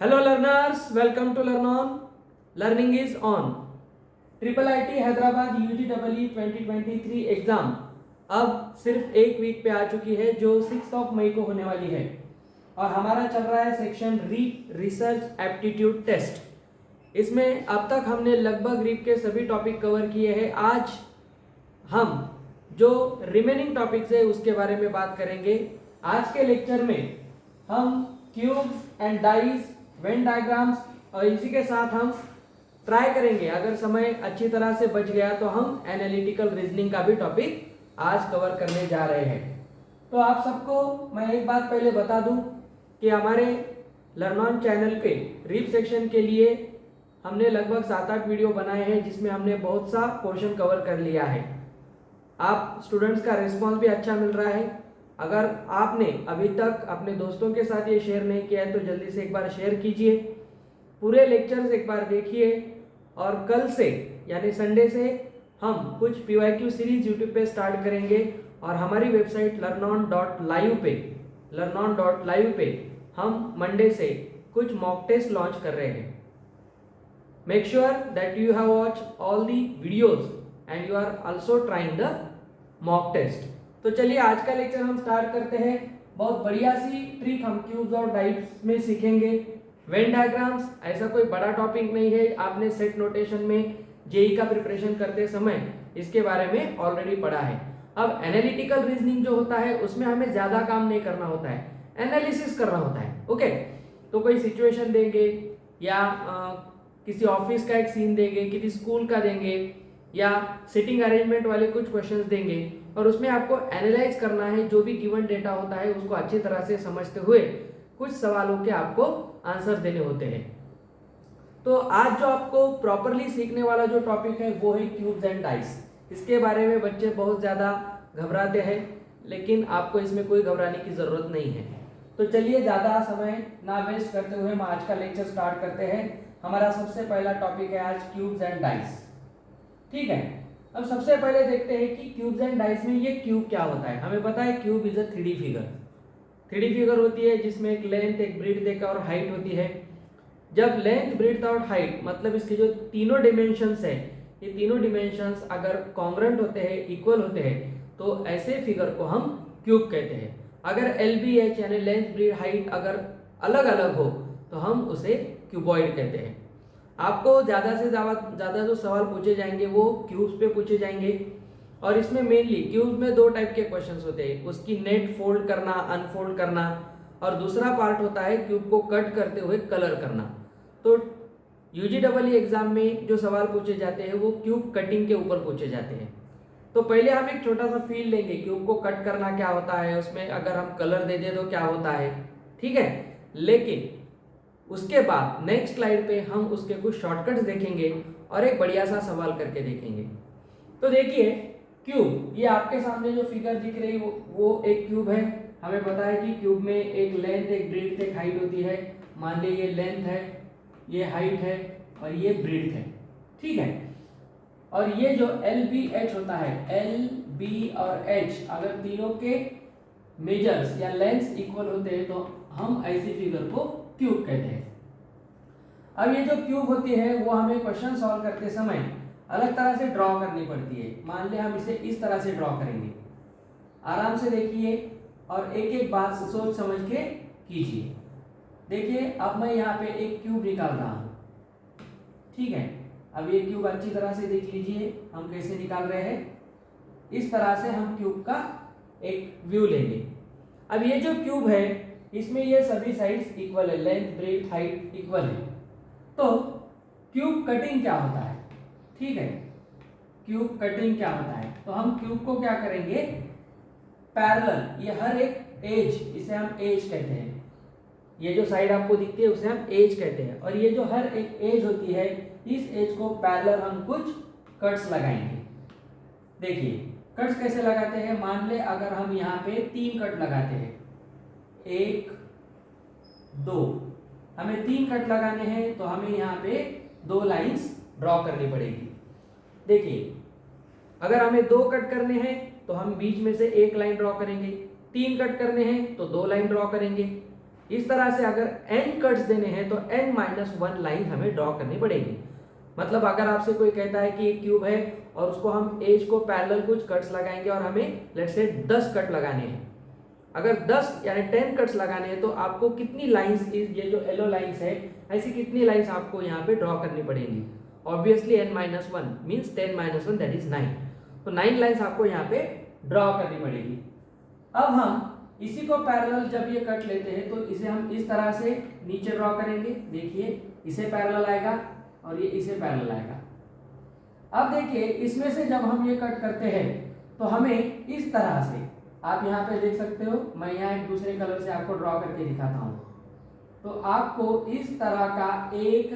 Hello learners, welcome to Learn On. Learning is on. Triple IT Hyderabad UG EE 2023 exam अब सिर्फ एक week पे आ चुकी है जो 6 मई को होने वाली है और हमारा चल रहा है सेक्शन रीप रिसर्च एप्टीट्यूड टेस्ट। इसमें अब तक हमने लगभग रीप के सभी टॉपिक कवर किए हैं। आज हम जो रिमेनिंग टॉपिक्स है उसके बारे में बात करेंगे। आज के लेक्चर में हम cubes and dice, Venn diagrams और इसी के साथ हम ट्राई करेंगे, अगर समय अच्छी तरह से बच गया तो हम एनालिटिकल रीजनिंग का भी टॉपिक आज कवर करने जा रहे हैं। तो आप सबको मैं एक बात पहले बता दूं कि हमारे लर्न ऑन चैनल पे रीप सेक्शन के लिए हमने लगभग 7-8 वीडियो बनाए हैं जिसमें हमने बहुत सा पोर्शन कवर कर लिया है। आप स्टूडेंट्स का रिस्पॉन्स भी अच्छा मिल रहा है। अगर आपने अभी तक अपने दोस्तों के साथ ये शेयर नहीं किया है तो जल्दी से एक बार शेयर कीजिए, पूरे लेक्चर्स एक बार देखिए और कल से यानी संडे से हम कुछ PYQ सीरीज यूट्यूब पे स्टार्ट करेंगे और हमारी वेबसाइट learnon.live पे हम मंडे से कुछ मॉक टेस्ट लॉन्च कर रहे हैं। Make sure that you have watch all the videos and you are also trying the mock test. तो चलिए आज का लेक्चर हम स्टार्ट करते हैं। बहुत बढ़िया सी ट्रिक हम क्यूब्स और डाइव्स में सीखेंगे। वेन डायग्राम्स ऐसा कोई बड़ा टॉपिक नहीं है, आपने सेट नोटेशन में जेई का प्रिपरेशन करते समय इसके बारे में ऑलरेडी पढ़ा है। अब एनालिटिकल रीजनिंग जो होता है उसमें हमें ज्यादा काम नहीं करना होता है, एनालिसिस करना होता है। ओके, तो कोई सिचुएशन देंगे या किसी ऑफिस का एक सीन देंगे, किसी स्कूल का देंगे या सिटिंग अरेंजमेंट वाले कुछ क्वेश्चंस देंगे और उसमें आपको एनालाइज करना है। जो भी गिवन डेटा होता है उसको अच्छी तरह से समझते हुए कुछ सवालों के आपको आंसर देने होते हैं। तो आज जो आपको प्रॉपरली सीखने वाला जो टॉपिक है वो है क्यूब्स एंड डाइस। इसके बारे में बच्चे बहुत ज़्यादा घबराते हैं, लेकिन आपको इसमें कोई घबराने की ज़रूरत नहीं है। तो चलिए ज़्यादा समय ना वेस्ट करते हुए हम आज का लेक्चर स्टार्ट करते हैं। हमारा सबसे पहला टॉपिक है आज क्यूब्स एंड डाइस। ठीक है, अब सबसे पहले देखते हैं कि क्यूब्स एंड डाइस में ये क्यूब क्या होता है। हमें पता है cube is a 3D figure. 3D figure होती है जिसमें एक लेंथ, एक ब्रीथ और हाइट होती है। जब लेंथ, ब्रीथ और हाइट मतलब इसके जो तीनों डिमेंशंस है, ये तीनों डिमेंशंस अगर कॉन्ग्रुएंट होते हैं, इक्वल होते हैं, तो ऐसे फिगर को हम क्यूब कहते हैं। अगर LBH यानी लेंथ, ब्रीथ, हाइट अगर अलग अलग हो तो हम उसे क्यूबॉइड कहते हैं। आपको ज़्यादा से ज़्यादा जो सवाल पूछे जाएंगे वो क्यूब्स पे पूछे जाएंगे और इसमें मेनली क्यूब्स में 2 टाइप के क्वेश्चंस होते हैं, उसकी नेट फोल्ड करना, अनफोल्ड करना, और दूसरा पार्ट होता है क्यूब को कट करते हुए कलर करना। तो UG एग्जाम में जो सवाल पूछे जाते हैं वो क्यूब कटिंग के ऊपर पूछे जाते हैं। तो पहले हम एक छोटा सा फील लेंगे क्यूब को कट करना क्या होता है, उसमें अगर हम कलर दे दें तो क्या होता है। ठीक है, लेकिन उसके बाद नेक्स्ट स्लाइड पे हम उसके कुछ शॉर्टकट्स देखेंगे और एक बढ़िया सा सवाल करके देखेंगे। तो देखिए क्यूब, ये आपके सामने जो फिगर दिख रही है वो एक क्यूब है। हमें पता है कि क्यूब में एक लेंथ, एक ब्रीथ, एक हाइट होती है। मान लीजिए ये लेंथ है, ये हाइट है और ये ब्रीथ है। ठीक है, और ये जो LBH होता है, LB और H अगर तीनों के मेजर्स या लेंथ्स इक्वल होते हैं तो हम ऐसी फिगर को क्यूब कहते हैं। अब ये जो क्यूब होती है वो हमें क्वेश्चन सॉल्व करते समय अलग तरह से ड्रॉ करनी पड़ती है। मान लिया हम इसे इस तरह से ड्रॉ करेंगे, आराम से देखिए और एक एक बात सोच समझ के कीजिए। देखिए अब मैं यहाँ पे एक क्यूब निकाल रहा हूँ। ठीक है, अब ये क्यूब अच्छी तरह से देख लीजिए हम कैसे निकाल रहे हैं। इस तरह से हम क्यूब का एक व्यू लेंगे। अब ये जो क्यूब है इसमें ये सभी साइड्स इक्वल है, लेंथ, ब्रेथ, हाइट इक्वल है। तो क्यूब कटिंग क्या होता है? ठीक है, क्यूब कटिंग क्या होता है? तो हम क्यूब को क्या करेंगे, पैरेलल, ये हर एक एज, इसे हम एज कहते हैं। ये जो साइड आपको दिखती है उसे हम एज कहते हैं और ये जो हर एक एज होती है इस एज को पैरेलल हम कुछ कट्स लगाएंगे। देखिए कट्स कैसे लगाते हैं, मान ले अगर हम यहाँ पे 3 कट लगाते हैं, 1 2, हमें 3 कट लगाने हैं तो हमें यहाँ पे 2 लाइंस ड्रॉ करनी पड़ेगी। देखिए अगर हमें 2 कट करने हैं तो हम बीच में से 1 लाइन ड्रॉ करेंगे, 3 कट करने हैं तो 2 लाइन ड्रॉ करेंगे। इस तरह से अगर n कट्स देने हैं तो n-1 लाइन हमें ड्रॉ करनी पड़ेगी। मतलब अगर आपसे कोई कहता है कि एक क्यूब है और उसको हम एज को पैरेलल कुछ कट्स लगाएंगे और हमें लेट्स से 10 कट लगाने हैं, अगर 10 यानी 10 कट्स लगाने हैं तो आपको कितनी लाइंस, ये जो येलो लाइंस है ऐसी कितनी लाइंस आपको यहाँ पे ड्रॉ करनी पड़ेंगी? Obviously n-1 means 10-1 that is 9, तो 9 लाइंस आपको यहाँ पे ड्रॉ करनी पड़ेगी। अब हम इसी को पैरेलल जब ये कट लेते हैं तो इसे हम इस तरह से नीचे ड्रॉ करेंगे। देखिए इसे पैरेलल आएगा और ये इसे पैरेलल आएगा। अब देखिए इसमें से जब हम ये कट करते हैं तो हमें इस तरह से, आप यहाँ पे देख सकते हो, मैं यहाँ एक दूसरे कलर से आपको ड्रॉ करके दिखाता हूँ। तो आपको इस तरह का एक,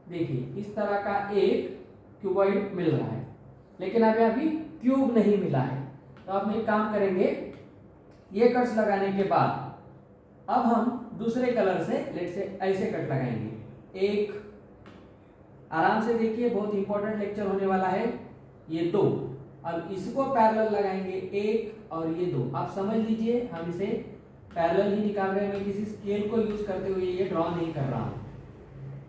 देखिए इस तरह का एक क्यूबॉइड मिल रहा है, लेकिन अभी क्यूब नहीं मिला है। तो आप एक काम करेंगे, ये कट्स लगाने के बाद अब हम दूसरे कलर से लेट से ऐसे कट लगाएंगे। एक, आराम से देखिए, बहुत इंपॉर्टेंट लेक्चर होने वाला है। ये 2, अब इसको पैरेलल लगाएंगे, एक और ये 2। आप समझ लीजिए हम इसे पैरेलल ही निकाल रहे हैं, मैं किसी स्केल को यूज करते हुए ये ड्रॉ नहीं कर रहा हूँ।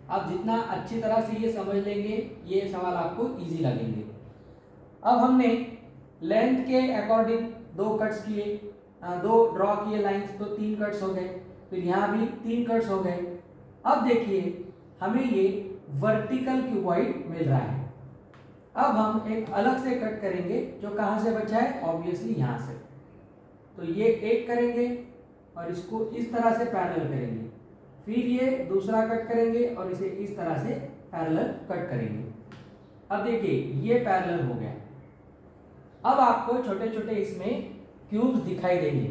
आप जितना अच्छी तरह से ये समझ लेंगे ये सवाल आपको इजी लगेंगे। अब हमने लेंथ के अकॉर्डिंग 2 कट्स किए, 2 ड्रॉ किए लाइंस, तो 3 कट्स हो गए, फिर यहाँ भी 3 कट्स हो गए। अब देखिए हमें ये वर्टिकल क्यूबॉइड मिल रहा है। अब हम एक अलग से कट करेंगे जो कहाँ से बचा है, ऑब्वियसली यहाँ से। तो ये एक करेंगे और इसको इस तरह से पैरेलल करेंगे, फिर ये दूसरा कट करेंगे और इसे इस तरह से पैरेलल कट करेंगे। अब देखिए ये पैरेलल हो गया। अब आपको छोटे छोटे इसमें क्यूब्स दिखाई देंगे।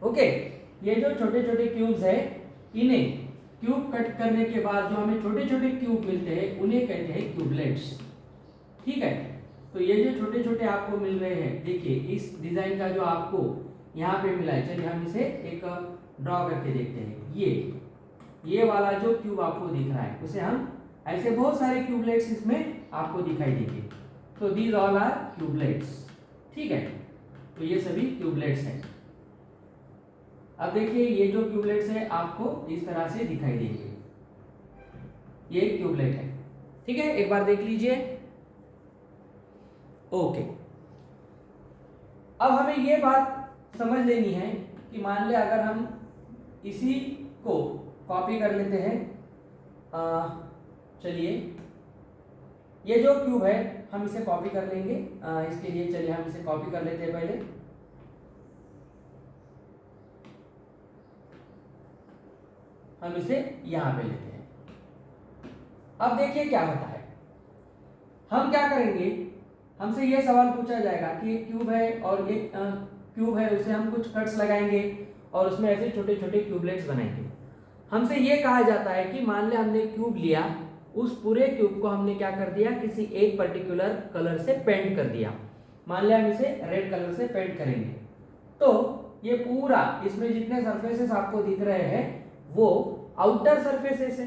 ओके, ये जो छोटे छोटे क्यूब्स है, इन्हें क्यूब कट करने के बाद जो हमें छोटे छोटे क्यूब मिलते हैं उन्हें कहते हैं क्यूबलेट्स। ठीक है, तो ये जो छोटे छोटे आपको मिल रहे हैं, देखिए इस डिजाइन का जो आपको यहाँ पे मिला है, चलिए हम इसे एक ड्रॉ करके देखते हैं। ये वाला जो क्यूब आपको दिख रहा है उसे हम, ऐसे बहुत सारे क्यूबलेट्स इसमें आपको दिखाई देंगे। तो दीज ऑल आर क्यूबलेट्स। ठीक है, तो ये सभी क्यूबलेट्स हैं। अब देखिए ये जो क्यूबलेट्स है आपको इस तरह से दिखाई देंगे, ये क्यूबलेट है। ठीक है, एक बार देख लीजिए। ओके, अब हमें ये बात समझ लेनी है कि मान ले अगर हम इसी को कॉपी कर लेते हैं, चलिए ये जो क्यूब है हम इसे कॉपी कर लेंगे। इसके लिए चलिए हम इसे कॉपी कर लेते हैं पहले। हम इसे यहां पे लेते हैं। अब देखिए क्या होता है, हम क्या करेंगे, हमसे ये सवाल पूछा जाएगा कि एक क्यूब है और एक क्यूब है, उसे हम कुछ कट्स लगाएंगे और उसमें ऐसे छोटे छोटे क्यूबलेट्स बनाएंगे। हमसे ये कहा जाता है कि मान ले हमने क्यूब लिया, उस पूरे क्यूब को हमने क्या कर दिया, किसी एक पर्टिकुलर कलर से पेंट कर दिया। मान लिया हम इसे रेड कलर से पेंट करेंगे, तो ये पूरा, इसमें जितने सरफेसेस आपको दिख रहे हैं वो आउटर सरफेसेस है,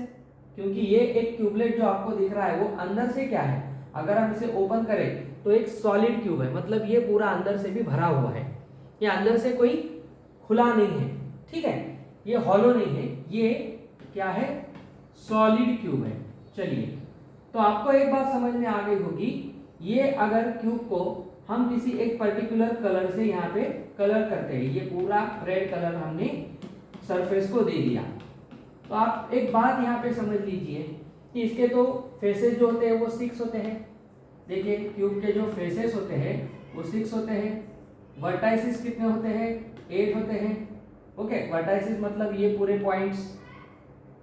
क्योंकि ये एक क्यूबलेट जो आपको दिख रहा है वो अंदर से क्या है, अगर हम इसे ओपन करें तो एक सॉलिड क्यूब है, मतलब ये पूरा अंदर से भी भरा हुआ है, ये अंदर से कोई खुला नहीं है। ठीक है, ये हॉलो नहीं है, ये क्या है, सॉलिड क्यूब है। चलिए, तो आपको एक बात समझ में आ गई होगी, ये अगर क्यूब को हम किसी एक पर्टिकुलर कलर से यहाँ पे कलर करते हैं, ये पूरा रेड कलर हमने सरफेस को दे दिया, तो आप एक बात यहाँ पे समझ लीजिए कि इसके तो फेसेस जो होते हैं वो 6 होते हैं। देखिए क्यूब के जो फेसेस होते हैं वो 6 होते हैं। वर्टाइसिस कितने होते हैं, 8 होते हैं। ओके, वर्टाइसिस मतलब ये पूरे पॉइंट्स,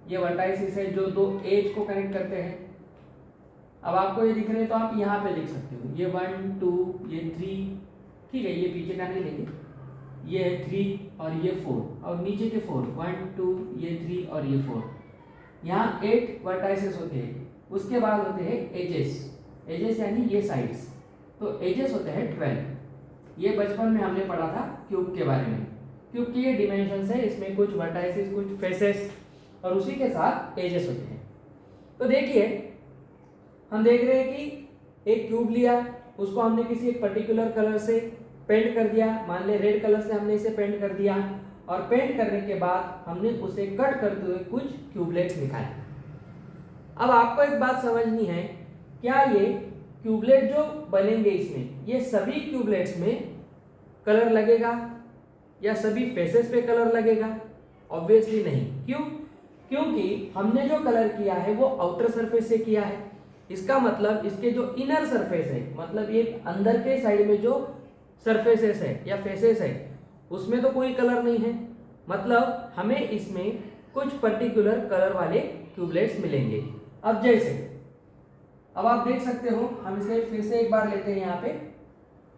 ये वर्टाइसिस है जो 2 एज को कनेक्ट करते हैं। अब आपको ये दिख रहे हैं तो आप यहाँ पे लिख सकते हो, ये 1 2 ये 3। ठीक है, ये पीछे का नहीं लेंगे, ये है 3 और ये 4 और नीचे के 4, 1 2 ये 3 और ये 4। यहाँ 8 वर्टाइसेस होते हैं, उसके बाद होते हैं एजेस। एजेस यानी ये साइड्स, तो एजेस होते हैं 12। ये बचपन में हमने पढ़ा था क्यूब के बारे में। क्यूब की ये डिमेंशंस है, इसमें कुछ वर्टाइसेस, कुछ फेसेस और उसी के साथ एजेस होते हैं। तो देखिए हम देख रहे हैं कि एक क्यूब लिया, उसको हमने किसी एक पर्टिकुलर कलर से पेंट कर दिया, मान ले रेड कलर से हमने इसे पेंट कर दिया, और पेंट करने के बाद हमने उसे कट करते हुए कुछ क्यूबलेट्स निकाले। अब आपको एक बात समझनी है, क्या ये क्यूबलेट जो बनेंगे इसमें, ये सभी क्यूबलेट्स में कलर लगेगा या सभी फेसेस पे कलर लगेगा? ऑब्वियसली नहीं। क्यों? क्योंकि हमने जो कलर किया है वो आउटर सरफेस से किया है। इसका मतलब इसके जो इनर सरफेस है, मतलब ये अंदर के साइड में जो सरफेसेस है या फेसेस है, उसमें तो कोई कलर नहीं है। मतलब हमें इसमें कुछ पर्टिकुलर कलर वाले क्यूबलेट्स मिलेंगे। अब जैसे अब आप देख सकते हो, हम इसे फिर से एक बार लेते हैं यहाँ पे।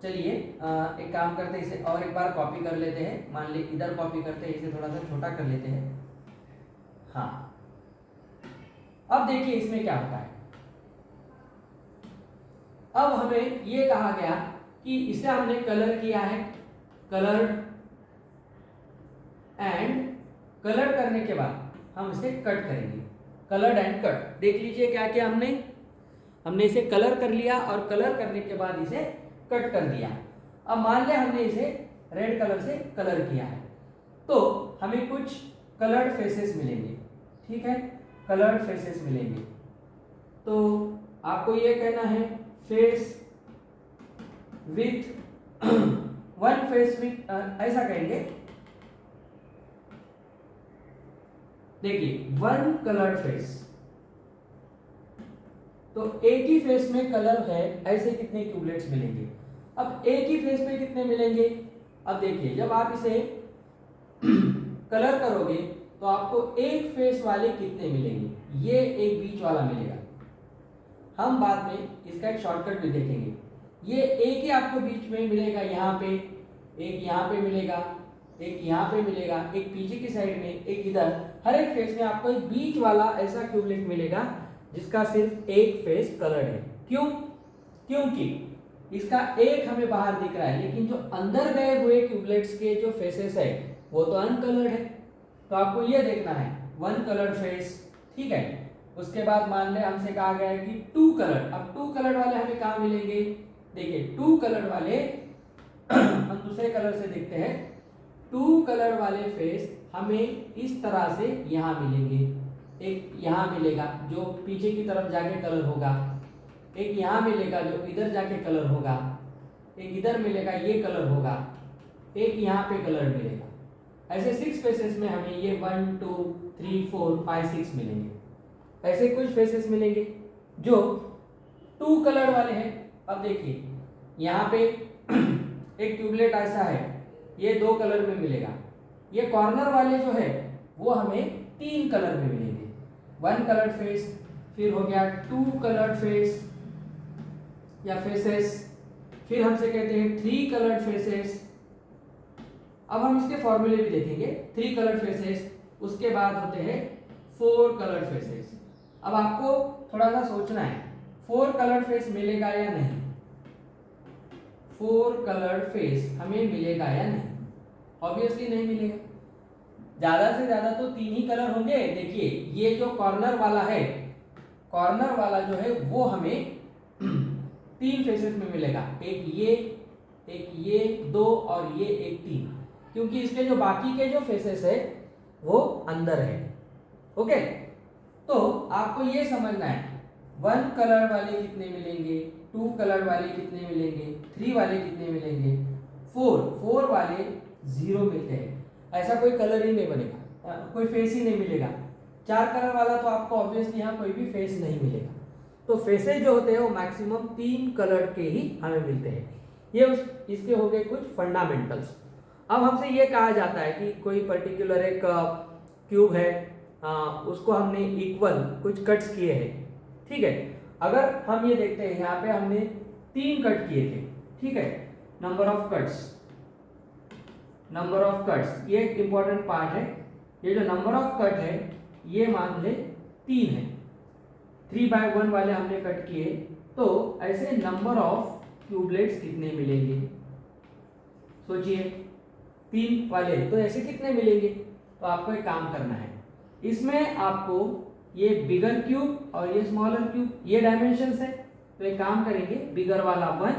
चलिए एक काम करते हैं, इसे और एक बार कॉपी कर लेते हैं। मान ली इधर कॉपी करते हैं, इसे थोड़ा सा छोटा कर लेते हैं। हाँ, अब देखिए इसमें क्या होता है। अब हमें ये कहा गया कि इसे हमने कलर किया है, कलर्ड, एंड कलर करने के बाद हम इसे कट करेंगे। कलर्ड एंड कट, देख लीजिए क्या किया हमने इसे कलर कर लिया और कलर करने के बाद इसे कट कर दिया। अब मान ले हमने इसे रेड कलर से कलर किया है, तो हमें कुछ कलर्ड फेसेस मिलेंगे। ठीक है, कलर्ड फेसेस मिलेंगे। तो आपको ये कहना है face with one face with, ऐसा कहेंगे। देखिए वन कलर्ड फेस, तो एक ही फेस में कलर है, ऐसे कितने क्यूबलेट्स मिलेंगे? अब एक ही फेस में कितने मिलेंगे? अब देखिए जब आप इसे कलर करोगे तो आपको एक फेस वाले कितने मिलेंगे? ये एक बीच वाला मिलेगा। हम बाद में इसका एक शॉर्टकट भी देखेंगे। ये एक ही आपको बीच में मिलेगा, यहाँ पे एक, यहाँ पे मिलेगा एक, यहाँ पे मिलेगा एक, पीछे की साइड में एक, इधर। हर एक फेस में आपको एक बीच वाला ऐसा क्यूबलेट मिलेगा जिसका सिर्फ एक फेस कलर्ड है। क्यों? क्योंकि इसका एक हमें बाहर दिख रहा है, लेकिन जो अंदर गए हुए क्यूबलेट्स के जो फेसेस है वो तो अनकलर्ड है। तो आपको ये देखना है वन कलर्ड फेस। ठीक है, उसके बाद मान ले हमसे कहा गया है कि टू कलर्ड। अब टू कलर्ड वाले हमें कहाँ मिलेंगे? देखिए टू कलर्ड वाले हम दूसरे कलर से देखते हैं। टू कलर वाले फेस हमें इस तरह से यहाँ मिलेंगे। एक यहाँ मिलेगा जो पीछे की तरफ जाके कलर होगा, एक यहाँ मिलेगा जो इधर जाके कलर होगा, एक इधर मिलेगा ये कलर होगा, एक यहाँ पे कलर मिलेगा। ऐसे 6 फेसेस में हमें ये 1 2 3 4 5 6 मिलेंगे। ऐसे कुछ फेसेस मिलेंगे जो टू कलर वाले हैं। अब देखिए यहाँ पे एक ट्यूबलेट ऐसा है, ये 2 कलर में मिलेगा। ये कॉर्नर वाले जो है वो हमें 3 कलर में मिलेंगे। 1 कलर्ड फेस, फिर हो गया 2 कलर्ड फेस या फेसेस, फिर हमसे कहते हैं 3 कलर्ड फेसेस। अब हम इसके फॉर्मूले भी देखेंगे। 3 कलर्ड फेसेस, उसके बाद होते हैं 4 कलर्ड फेसेस। अब आपको थोड़ा सा सोचना है 4 कलर्ड फेस मिलेगा या नहीं। 4 कलर्ड फेस हमें मिलेगा या नहीं? ऑब्वियसली नहीं मिलेगा। ज्यादा से ज्यादा तो 3 ही कलर होंगे। देखिए ये जो कॉर्नर वाला है, कॉर्नर वाला जो है वो हमें 3 फेसेस में मिलेगा। एक ये 2 और ये एक 3, क्योंकि इसके जो बाकी के जो फेसेस है वो अंदर है। ओके, तो आपको ये समझना है 1 कलर वाले कितने मिलेंगे, 2 कलर वाले कितने मिलेंगे, 3 वाले कितने मिलेंगे, 4 वाले 0 मिलते हैं। ऐसा कोई कलर ही नहीं बनेगा, कोई फेस ही नहीं मिलेगा। 4 कलर वाला तो आपको ऑब्वियसली यहाँ कोई भी फेस नहीं मिलेगा। तो फेसेस जो होते हैं वो मैक्सिमम 3 कलर के ही हमें मिलते हैं। ये इसके हो गए कुछ फंडामेंटल्स। अब हमसे ये कहा जाता है कि कोई पर्टिकुलर एक क्यूब है, उसको हमने इक्वल कुछ कट्स किए हैं। ठीक है, अगर हम ये देखते हैं यहाँ पे हमने 3 कट किए थे। ठीक है, नंबर ऑफ कट्स ये एक इंपॉर्टेंट पार्ट है। ये जो नंबर ऑफ कट है ये मान ले 3 है। 3/1 वाले हमने कट किए, तो ऐसे नंबर ऑफ क्यूबलेट्स कितने मिलेंगे? सोचिए 3 वाले तो ऐसे कितने मिलेंगे? तो आपको एक काम करना है, इसमें आपको ये बिगर क्यूब और ये स्मॉलर क्यूब, ये डायमेंशंस है। तो एक काम करेंगे, बिगर वाला 1,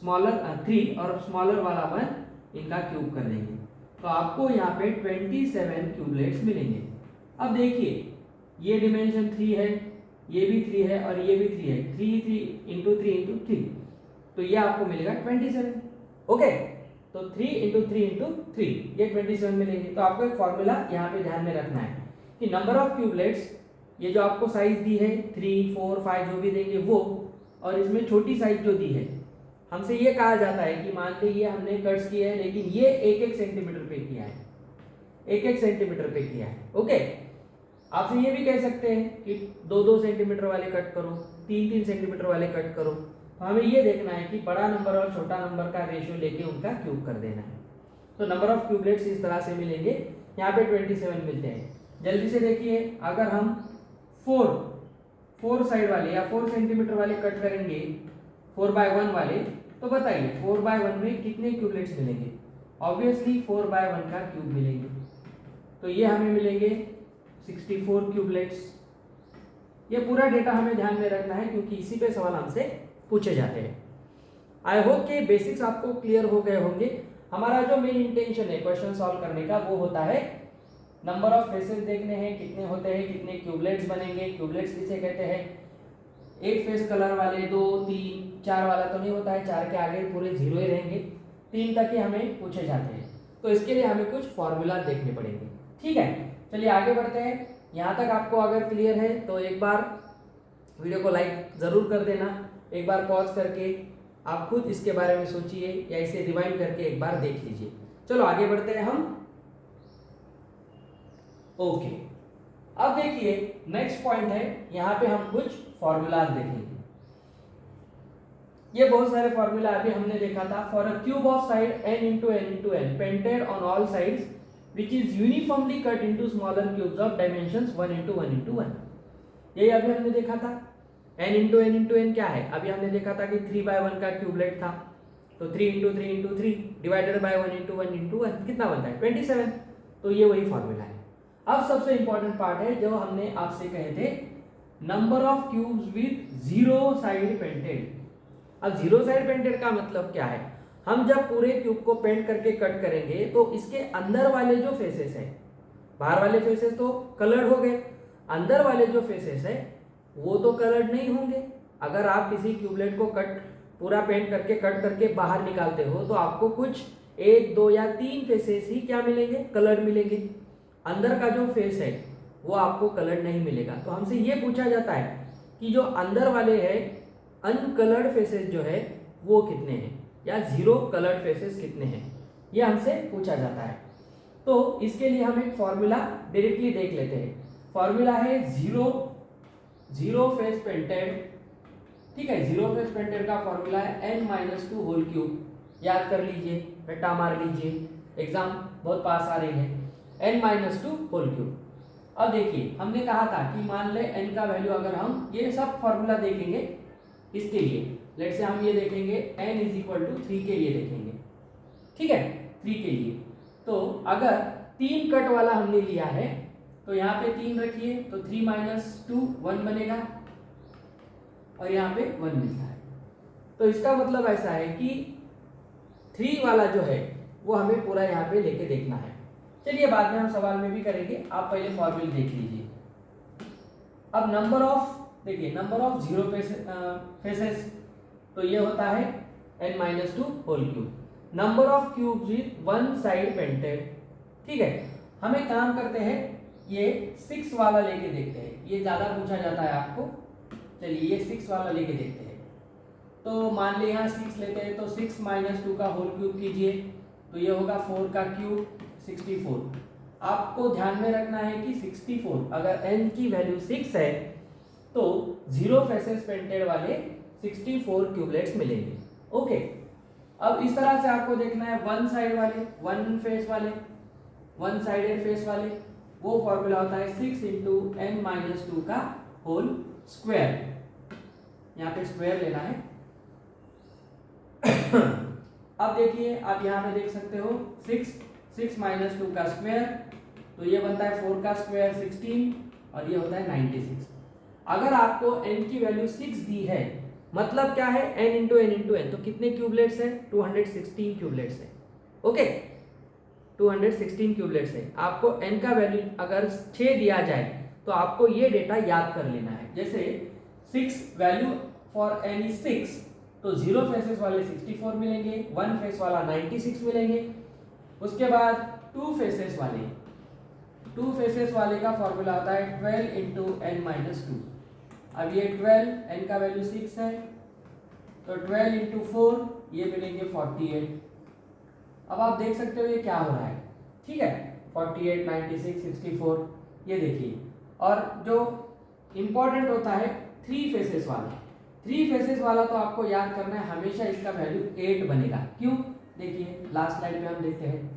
स्मॉलर 3 और स्मॉलर वाला 1, इनका क्यूब कर देंगे। तो आपको यहाँ पे 27 क्यूबलेट्स मिलेंगे। अब देखिए ये डिमेंशन 3 है, ये भी 3 है और ये भी 3 है, 3 3 इंटू 3 इंटू 3, तो ये आपको मिलेगा 27। ओके, तो 3 इंटू 3 इंटू 3 ये 27 मिलेंगे। तो आपको एक फॉर्मूला यहाँ पे ध्यान में रखना है कि नंबर ऑफ क्यूबलेट्स, ये जो आपको साइज दी है 3 4 5 जो भी देंगे वो, और इसमें छोटी साइज जो दी है, हमसे ये कहा जाता है कि मान लीजिए हमने कट्स किए हैं लेकिन ये 1 सेंटीमीटर पे किया है, 1 सेंटीमीटर पे किया है। ओके, आपसे ये भी कह सकते हैं कि 2 सेंटीमीटर वाले कट करो, 3 सेंटीमीटर वाले कट करो। तो हमें ये देखना है कि बड़ा नंबर और छोटा नंबर का रेशियो लेके उनका क्यूब कर देना है। तो नंबर ऑफ क्यूबलेट्स इस तरह से मिलेंगे, यहाँ पे 27 मिलते हैं। जल्दी से देखिए, अगर हम 4 साइड वाले या 4 सेंटीमीटर वाले कट करेंगे 4/1 वाले, तो बताइए 4/1 में कितने क्यूबलेट्स मिलेंगे? ऑब्वियसली 4/1 का क्यूब मिलेंगे, तो ये हमें मिलेंगे 64 क्यूबलेट्स। ये पूरा डेटा हमें ध्यान में रखना है क्योंकि इसी पे सवाल हमसे पूछे जाते हैं। आई होप कि बेसिक्स आपको क्लियर हो गए होंगे। हमारा जो मेन इंटेंशन है क्वेश्चन सॉल्व करने का वो होता है नंबर ऑफ फेसेस देखने हैं, कितने होते हैं, कितने क्यूबलेट्स बनेंगे। क्यूबलेट्स किसे कहते हैं? एक फेस कलर वाले, 2 3 4 वाला तो नहीं होता है, 4 के आगे पूरे 0 ही रहेंगे, 3 तक ही हमें पूछे जाते हैं। तो इसके लिए हमें कुछ फॉर्मूला देखने पड़ेंगे। ठीक है, चलिए आगे बढ़ते हैं। यहाँ तक आपको अगर क्लियर है तो एक बार वीडियो को लाइक ज़रूर कर देना, एक बार पॉज करके आप खुद इसके बारे में सोचिए या इसे रिवाइंड करके एक बार देख लीजिए। चलो आगे बढ़ते हैं हम। ओके, अब देखिए नेक्स्ट पॉइंट है, यहाँ पे हम कुछ फॉर्मूलाज देखेंगे। ये बहुत सारे फॉर्मूला अभी हमने देखा था। For a cube of side n into n into n painted on all sides which is uniformly cut into smaller cubes of dimensions 1 into 1 into 1, यही अभी हमने देखा था। n into n into n क्या है? अभी हमने देखा था कि 3/1 का क्यूबलेट था, तो 3 into 3 into 3 divided by 1 into 1 into 1 कितना बनता है? 27। तो ये वही फॉर्मूला है। अब सबसे इंपॉर्टेंट पार्ट है जो हमने आपसे कहे थे, number of cubes with 0 side painted. अब 0 साइड पेंटेड का मतलब क्या है? हम जब पूरे क्यूब को पेंट करके कट करेंगे तो इसके अंदर वाले जो फेसेस है, बाहर वाले फेसेस तो कलर्ड हो गए, अंदर वाले जो फेसेस है वो तो कलर्ड नहीं होंगे। अगर आप किसी क्यूबलेट को कट पूरा पेंट करके कट करके बाहर निकालते हो तो आपको कुछ 1 2 या 3 फेसेस ही क्या मिलेंगे? कलर्ड मिलेंगे। अंदर का जो फेस है वो आपको कलर्ड नहीं मिलेगा। तो हमसे ये पूछा जाता है कि जो अंदर वाले है अनकलर्ड फेसेस जो है वो कितने हैं, या 0 कलर्ड फेसेस कितने हैं, ये हमसे पूछा जाता है। तो इसके लिए हम एक फॉर्मूला डायरेक्टली देख लेते हैं। फॉर्मूला है 0 फेस पेंटेड। ठीक है, 0 फेस पेंटेड का फॉर्मूला है n-2 होल क्यूब। याद कर लीजिए, रट्टा मार लीजिए, एग्जाम बहुत पास आ रही है। n-2 whole cube. अब देखिए हमने कहा था कि मान ले n का वैल्यू, अगर हम ये सब फॉर्मूला देखेंगे इसके लिए, लेट से हम ये देखेंगे n = 3 के लिए देखेंगे। ठीक है, 3 के लिए। तो अगर 3 कट वाला हमने लिया है तो यहाँ पे 3 रखिए, तो 3 - 2 1 बनेगा और यहाँ पे 1 मिलता है। तो इसका मतलब ऐसा है कि 3 वाला जो है वो हमें पूरा यहाँ पे लेके देखना है। चलिए बाद में हम सवाल में भी करेंगे, आप पहले फॉर्मूला देख लीजिए। अब नंबर ऑफ, देखिए नंबर ऑफ 0 फेसेस, तो ये होता है n-2 whole cube. Number of cubes with 1 side painted. ठीक है, हम एक काम करते हैं, ये 6 वाला लेके देखते हैं, ये ज़्यादा पूछा जाता है आपको। चलिए ये 6 वाला लेके देखते हैं। तो मान ली यहाँ 6 लेते हैं, तो 6 - 2 का होल क्यूब कीजिए, तो ये होगा 4 का क्यूब 64। आपको ध्यान में रखना है कि 64, अगर n की वैल्यू 6 है तो 0 फेसेस पेंटेड वाले 64 क्यूबलेट्स मिलेंगे। ओके, अब इस तरह से आपको देखना है 1 साइड वाले, 1 फेस वाले, 1 साइडेड फेस वाले, वो फॉर्मूला होता है 6 × n-2 का होल स्क्वायर। यहाँ पे स्क्वायर लेना है। अब देखिए, आप यहाँ पे देख सकते हो 6 - 2 का स्क्वायर, तो ये बनता है 4 का स्क्वायर 16 और ये होता है 96। अगर आपको n की वैल्यू 6 दी है, मतलब क्या है, n × n × n, तो कितने क्यूबलेट्स है? 216 क्यूबलेट्स है। ओके, 216 क्यूबलेट्स है। आपको n का वैल्यू अगर 6 दिया जाए तो आपको ये डेटा याद कर लेना है। जैसे 6 वैल्यू फॉर n इज 6, तो 0 फेसेस वाले 64 मिलेंगे, 1 फेस वाला 96 मिलेंगे। उसके बाद 2 फेसेस वाले का फॉर्मूला होता है 12 इंटू n माइनस 2। अब ये 12, n का वैल्यू 6 है, तो 12 इंटू 4 ये मिलेंगे 48। अब आप देख सकते हो ये क्या हो रहा है, ठीक है, 48, 96, 64, ये देखिए। और जो इंपॉर्टेंट होता है 3 फेसेस वाला तो आपको याद करना है, हमेशा इसका वैल्यू 8 बनेगा। क्यों? देखिए लास्ट स्लाइड में हम देखते हैं,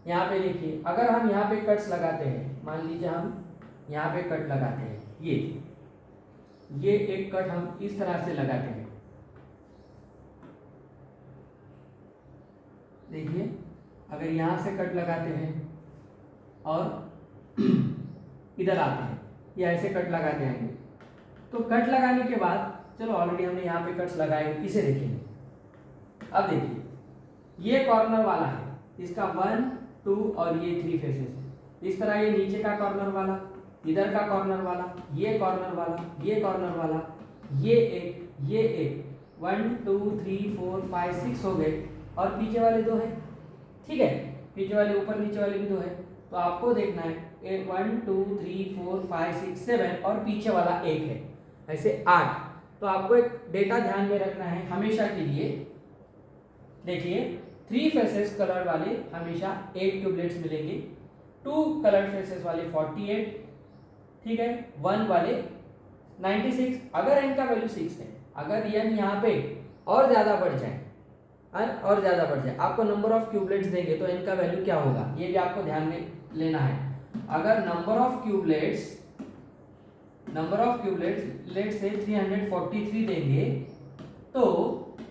यहाँ पे देखिए, अगर हम यहाँ पे कट्स लगाते हैं, मान लीजिए हम यहाँ पे कट लगाते हैं, ये एक कट हम इस तरह से लगाते हैं, देखिए अगर यहाँ से कट लगाते हैं और इधर आते हैं, ये ऐसे कट लगाते हैं, तो कट लगाने के बाद चलो ऑलरेडी हमने यहाँ पे कट्स लगाए, इसे देखेंगे। अब देखिए ये कॉर्नर वाला है, इसका 1, 2 और ये 3 फेसेस है। इस तरह ये नीचे का कॉर्नर वाला, इधर का कॉर्नर वाला, ये कॉर्नर वाला, ये कॉर्नर वाला, ये एक 1, 2, 3, 4, 5, 6 हो गए, और पीछे वाले 2 है, ठीक है, पीछे वाले ऊपर नीचे वाले भी 2 है। तो आपको देखना है 1, 2, 3, 4, 5, 6, 7 और पीछे वाला 1 है, ऐसे 8। तो आपको एक डेटा ध्यान में रखना है हमेशा के लिए। देखिए 3 फेसेस कलर वाले हमेशा 8 ट्यूबलेट्स मिलेंगे, 2 कलर फेसेस वाले 48, ठीक है, 1 वाले 96। अगर n का वैल्यू 6 है, अगर n यहाँ पे और ज़्यादा बढ़ जाए आपको नंबर ऑफ क्यूबलेट्स देंगे तो n का वैल्यू क्या होगा, ये भी आपको ध्यान में लेना है। अगर नंबर ऑफ क्यूबलेट्स लेट से 343 देंगे तो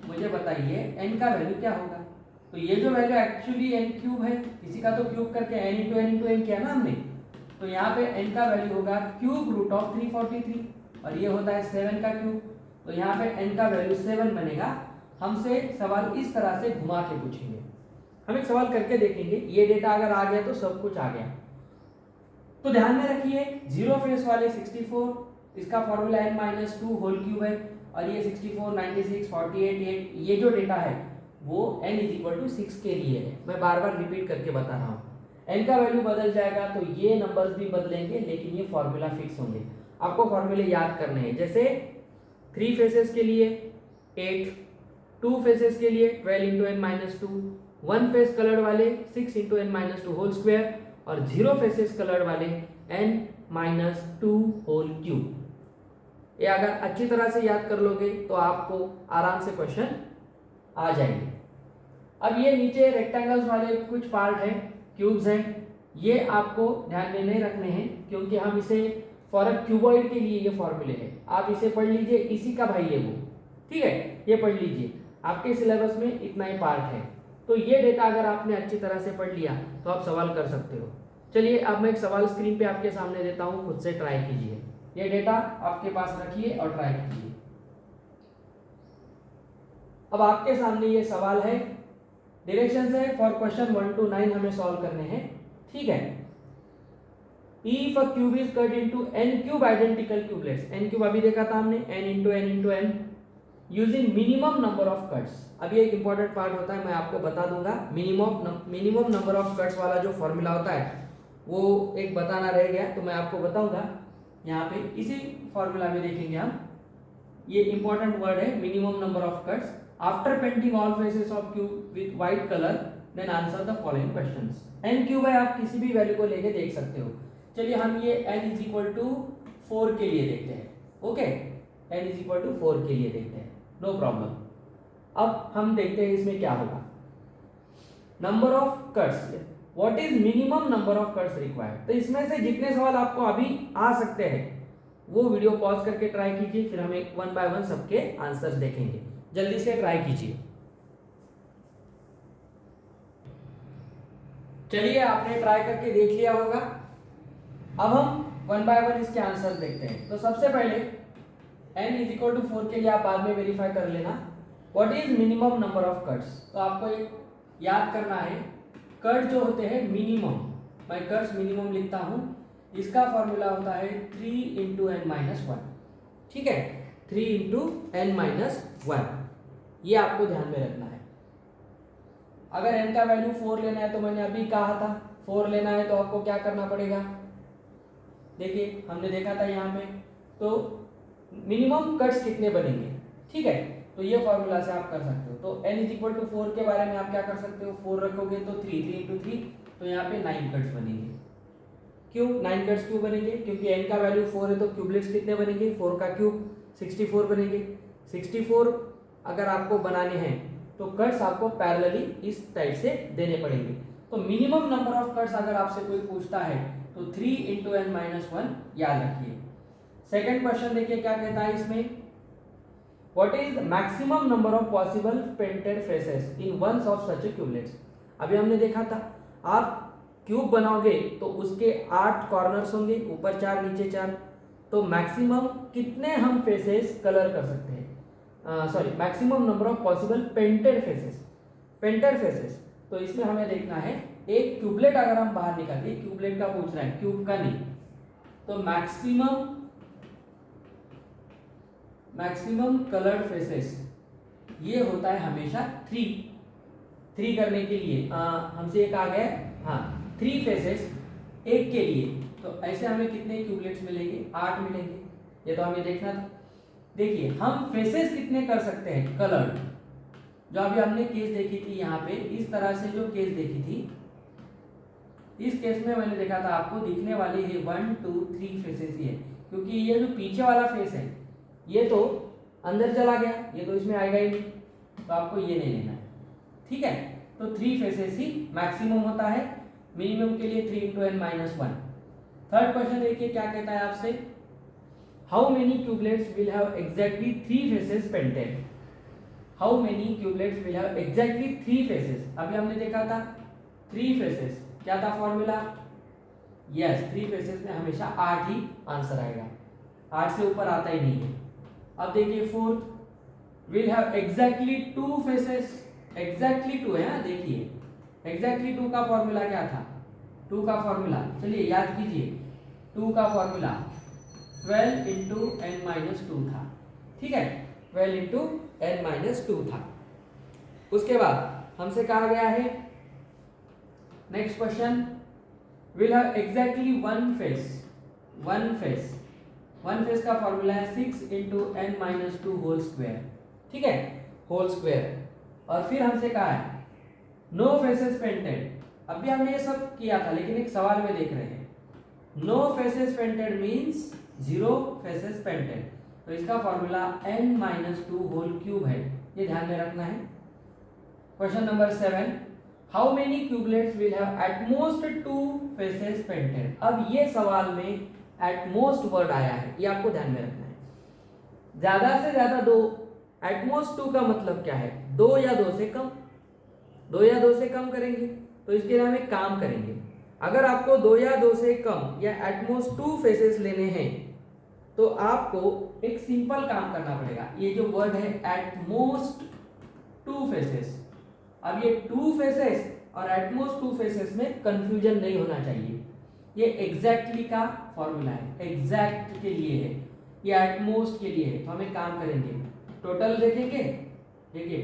मुझे बताइए n का वैल्यू क्या होगा। तो ये जो वैल्यू एक्चुअली n क्यूब है, इसी का तो क्यूब करके n इंटू n किया ना हमने, तो यहाँ पे n का वैल्यू होगा क्यूब रूट ऑफ 343, और ये होता है 7 का क्यूब, तो यहाँ पे n का वैल्यू 7 बनेगा। हमसे सवाल इस तरह से घुमा के पूछेंगे, हम एक सवाल करके देखेंगे, ये डेटा अगर आ गया तो सब कुछ आ गया। तो ध्यान में रखिए 0 फेस वाले 64, इसका formula n minus 2 whole cube है, और ये 64, 96, 48, 8, ये जो डेटा है वो n इज इक्वल टू 6 के लिए है। मैं बार बार रिपीट करके बता रहा हूँ, n का वैल्यू बदल जाएगा तो ये नंबर्स भी बदलेंगे, लेकिन ये फॉर्मूला फिक्स होंगे। आपको फॉर्मूले याद करने हैं, जैसे 3 फेसेस के लिए 8, 2 फेसेस के लिए 12 into n minus 2, 1 face coloured वाले 6 into n minus 2 whole square, और 0 फेसेस कलर्ड वाले n माइनस 2 होल क्यूब। ये अगर अच्छी तरह से याद कर लोगे तो आपको आराम से क्वेश्चन आ जाएंगे। अब ये नीचे रेक्टेंगल्स वाले कुछ पार्ट हैं, क्यूब्स हैं, ये आपको ध्यान में नहीं रखने हैं, क्योंकि हम इसे फॉर अ क्यूबॉइड के लिए ये फॉर्मूले हैं। आप इसे पढ़ लीजिए, इसी का भाई है वो, ठीक है, ये पढ़ लीजिए, आपके सिलेबस में इतना ही पार्ट है। तो ये डेटा अगर आपने अच्छी तरह से पढ़ लिया तो आप सवाल कर सकते हो। चलिए अब मैं एक सवाल स्क्रीन पे आपके सामने देता हूँ, खुद से ट्राई कीजिए। ये डेटा आपके पास रखिए और ट्राई कीजिए। अब आपके सामने ये सवाल है, डायरेक्शन है फॉर क्वेश्चन 1 to 9 हमें सॉल्व करने हैं, ठीक है। If a cube is cut into n cube identical cubelets, n cube अभी देखा था हमने, n into n using minimum number of cuts. अब ये एक इंपॉर्टेंट पार्ट होता है, मैं आपको बता दूंगा। मिनिमम नंबर ऑफ कट्स वाला जो फॉर्मूला होता है वो एक बताना रह गया, तो मैं आपको बताऊंगा। यहाँ पे इसी फॉर्मूला में देखेंगे हम, ये इंपॉर्टेंट वर्ड है minimum number of cuts. After painting all faces of cube with white colour then answer the following questions. n cube है, आप किसी भी वैल्यू को लेके देख सकते हो। चलिए हम ये n इज इक्वल टू 4 के लिए देखते हैं, okay, n is equal to 4 के लिए देखते हैं, नो प्रॉब्लम। अब हम देखते हैं इसमें क्या होगा। Number of cuts, what is minimum number of cuts required. तो इसमें से जितने सवाल आपको अभी आ सकते हैं वो वीडियो पॉज करके ट्राई कीजिए, फिर हम एक 1 बाय 1 सबके आंसर्स देखेंगे। जल्दी से ट्राई कीजिए। चलिए आपने ट्राई करके देख लिया होगा। अब हम 1 बाय 1 इसके आंसर देखते हैं। तो सबसे पहले n इज इक्वल टू 4 के लिए आप बाद में वेरीफाई कर लेना। What is minimum number of cuts, तो आपको एक याद करना है कट जो होते हैं मिनिमम, मैं कट्स मिनिमम लिखता हूं, इसका फॉर्मूला होता है 3 इंटू एन माइनस वन। ठीक है, 3 इंटू एन माइनस वन, ये आपको ध्यान में रखना है। अगर n का वैल्यू 4 लेना है तो मैंने अभी कहा था 4 लेना है तो आपको क्या करना पड़ेगा, देखिए हमने देखा था यहाँ पे, तो मिनिमम कट्स कितने बनेंगे। ठीक है, तो ये फॉर्मूला से आप कर सकते हो। तो n इज इक्वल टू 4 के बारे में आप क्या कर सकते हो, 4 रखोगे तो 3 इंटू 3, तो यहाँ पे 9 कट्स बनेंगे। क्यों 9 कट्स क्यों बनेंगे, क्योंकि n का वैल्यू 4 है तो क्यूबलेट्स कितने बनेंगे, 4 का क्यूब 64 बनेंगे। 64 अगर आपको बनाने हैं तो कट्स आपको पैरेलली इस टाइप से देने पड़ेंगे। तो मिनिमम नंबर ऑफ कट्स अगर आपसे कोई पूछता है तो 3 इंटू एन माइनस वन याद रखिए। सेकेंड क्वेश्चन देखिए क्या कहता है इसमें, what is maximum number of possible painted faces in ones of such cubelets. अभी हमने देखा था आप क्यूब बनाओगे तो उसके 8 कॉर्नर्स होंगे, ऊपर 4 नीचे 4, तो मैक्सिमम कितने हम फेसेस कलर कर सकते हैं, sorry maximum number of possible painted faces, painted faces. तो इसमें हमें देखना है एक क्यूबलेट अगर हम बाहर निकालिए, क्यूबलेट का पूछ रहा है क्यूब का नहीं, तो मैक्सिमम कलर्ड फेसेस ये होता है हमेशा 3 करने के लिए हमसे एक आ गया, हाँ 3 फेसेस एक के लिए, तो ऐसे हमें कितने क्यूबलेट्स मिलेंगे, 8 मिलेंगे। ये तो हमें देखना था। देखिए हम फेसेस कितने कर सकते हैं कलर्ड, जो अभी हमने केस देखी थी यहाँ पे, इस तरह से जो केस देखी थी, इस केस में मैंने देखा था आपको दिखने वाली है 1 2 3 फेसेस ही है, क्योंकि ये जो पीछे वाला फेस है ये तो अंदर चला गया, ये तो इसमें आएगा ही नहीं, तो आपको ये नहीं लेना है। ठीक है, तो 3 फेसेस ही मैक्सिमम होता है, मिनिमम के लिए 3 into n minus one. Third question देखिए क्या कहता है आपसे, how many cubelets will have exactly 3 faces painted. How many cubelets will have exactly 3 faces. अभी हमने देखा था 3 फेसेस, क्या था फॉर्मूला, यस 3 फेसेस में हमेशा 8 ही आंसर आएगा, 8 से ऊपर आता ही नहीं है। अब देखिए fourth, will have exactly 2 faces, exactly 2 है ना, देखिए एग्जैक्टली 2 का फॉर्मूला क्या था, 2 का फॉर्मूला चलिए याद कीजिए, 2 का फॉर्मूला 12 इंटू एन माइनस 2 था। ठीक है, 12 इंटू एन माइनस 2 था। उसके बाद हमसे कहा गया है next question, will have exactly 1 face, 1 face का फॉर्मूला है 6 into n minus 2 whole square. ठीक है, होल स्क्वायर। और फिर हमसे कहा है नो फेसेस पेंटेड। अभी हमने ये सब किया था लेकिन एक सवाल में देख रहे हैं, no faces painted means 0 faces painted, तो इसका formula n minus 2 whole cube है, ये ध्यान में रखना है। Question number 7, how many cubelets will have at most 2 faces painted. अब ये सवाल में एट मोस्ट वर्ड आया है, ये आपको ध्यान में रखना है। ज्यादा से ज्यादा 2, एट मोस्ट 2 का मतलब क्या है, 2 या 2 से कम, 2 या 2 से कम करेंगे, तो इसके लिए हम एक काम करेंगे, अगर आपको 2 या 2 से कम या एटमोस्ट 2 फेसेस लेने हैं तो आपको एक सिंपल काम करना पड़ेगा। ये जो वर्ड है एटमोस्ट 2 फेसेस, अब ये 2 फेसेस और एटमोस्ट 2 फेसेस में कंफ्यूजन नहीं होना चाहिए, ये एग्जैक्टली का फॉर्मूला है, एग्जैक्ट के लिए है, ये एटमोस्ट के लिए है। तो हम एक काम करेंगे, टोटल देखेंगे, देखिए